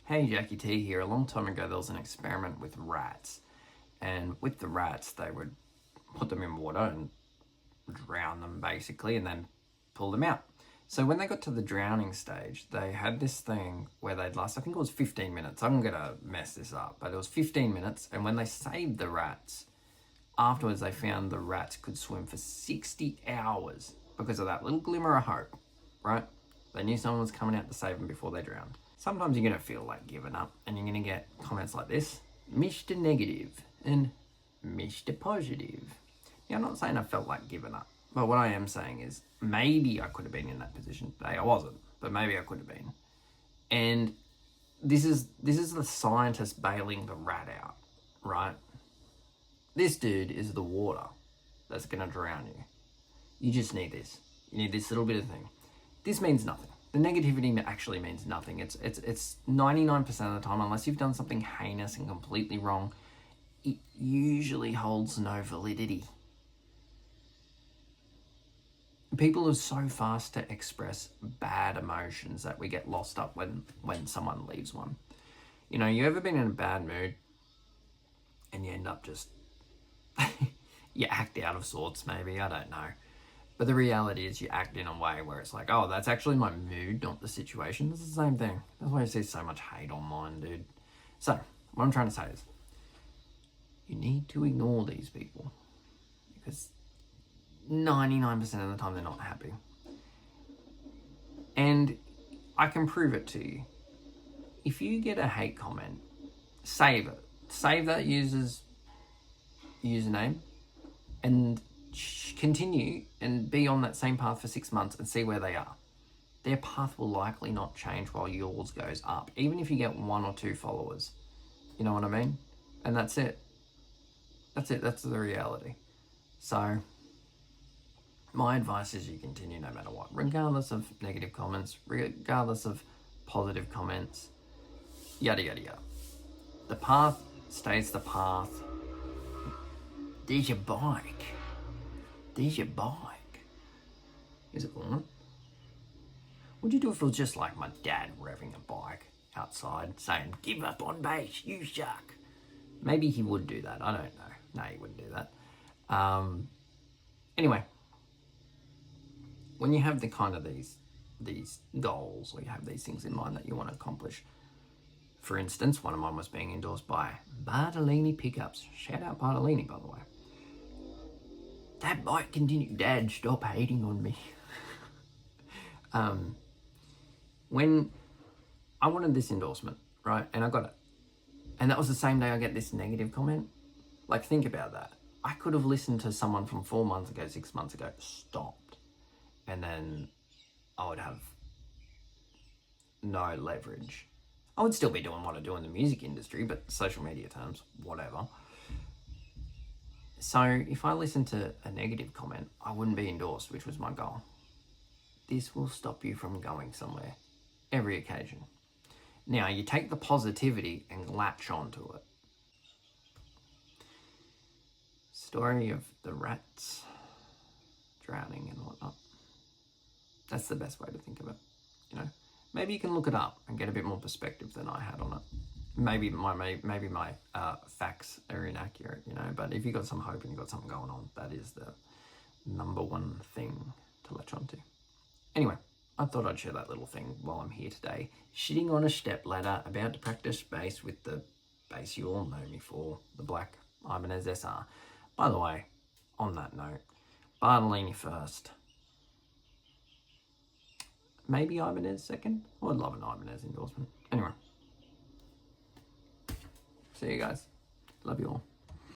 Hey, Jackie T here. A long time ago, there was an experiment with rats. And with the rats, they would put them in water and drown them basically, and then pull them out. So when they got to the drowning stage, they had this thing where they'd last, I think it was 15 minutes. I'm going to mess this up, but it was 15 minutes. And when they saved the rats, afterwards they found the rats could swim for 60 hours because of that little glimmer of hope, right? They knew someone was coming out to save them before they drowned. Sometimes you're going to feel like giving up and you're going to get comments like this: Mr. Negative and Mr. Positive. Now, I'm not saying I felt like giving up, but what I am saying is maybe I could have been in that position today. I wasn't, but maybe I could have been. And this is the scientist bailing the rat out, right? This dude is the water that's going to drown you. You just need this. You need this little bit of thing. This means nothing. The negativity actually means nothing. It's 99% of the time, unless you've done something heinous and completely wrong, it usually holds no validity. People are so fast to express bad emotions that we get lost up when someone leaves one. You know, you ever been in a bad mood and you end up just, you act out of sorts maybe, I don't know. But the reality is you act in a way where it's like, oh, that's actually my mood, not the situation. It's the same thing. That's why you see so much hate online, dude. So, what I'm trying to say is, you need to ignore these people because 99% of the time they're not happy. And I can prove it to you. If you get a hate comment, save it. Save that user's username and continue and be on that same path for 6 months and see where they are. Their path will likely not change while yours goes up, even if you get 1 or 2 followers. You know what I mean? And that's it. That's it. That's the reality. So my advice is you continue no matter what, regardless of negative comments, regardless of positive comments, yada, yada, yada. The path stays the path. There's your bike. There's your bike. Is it on? What'd you do if it was just like my dad revving a bike outside saying, "Give up on base, you suck"? Maybe he would do that. I don't know. No, he wouldn't do that. Anyway, when you have the kind of these goals, or you have these things in mind that you want to accomplish, for instance, one of mine was being endorsed by Bartolini Pickups. Shout out Bartolini, by the way. That might continue. Dad, stop hating on me. When I wanted this endorsement, right, and I got it, and that was the same day I get this negative comment. Like, think about that. I could have listened to someone from 4 months ago, 6 months ago, stopped, and then I would have no leverage. I would still be doing what I do in the music industry, but social media terms, whatever. So if I listened to a negative comment, I wouldn't be endorsed, which was my goal. This will stop you from going somewhere every occasion. Now, you take the positivity and latch onto it. Story of the rats drowning and whatnot. That's the best way to think of it, you know. Maybe you can look it up and get a bit more perspective than I had on it. Maybe my facts are inaccurate, you know, but if you got some hope and you got something going on, that is the number one thing to latch onto. Anyway, I thought I'd share that little thing while I'm here today. Shitting on a step ladder, about to practice bass with the bass you all know me for, the black Ibanez SR. By the way, on that note, Bartolini first. Maybe Ibanez second? I would love an Ibanez endorsement. Anyway. See you guys. Love you all.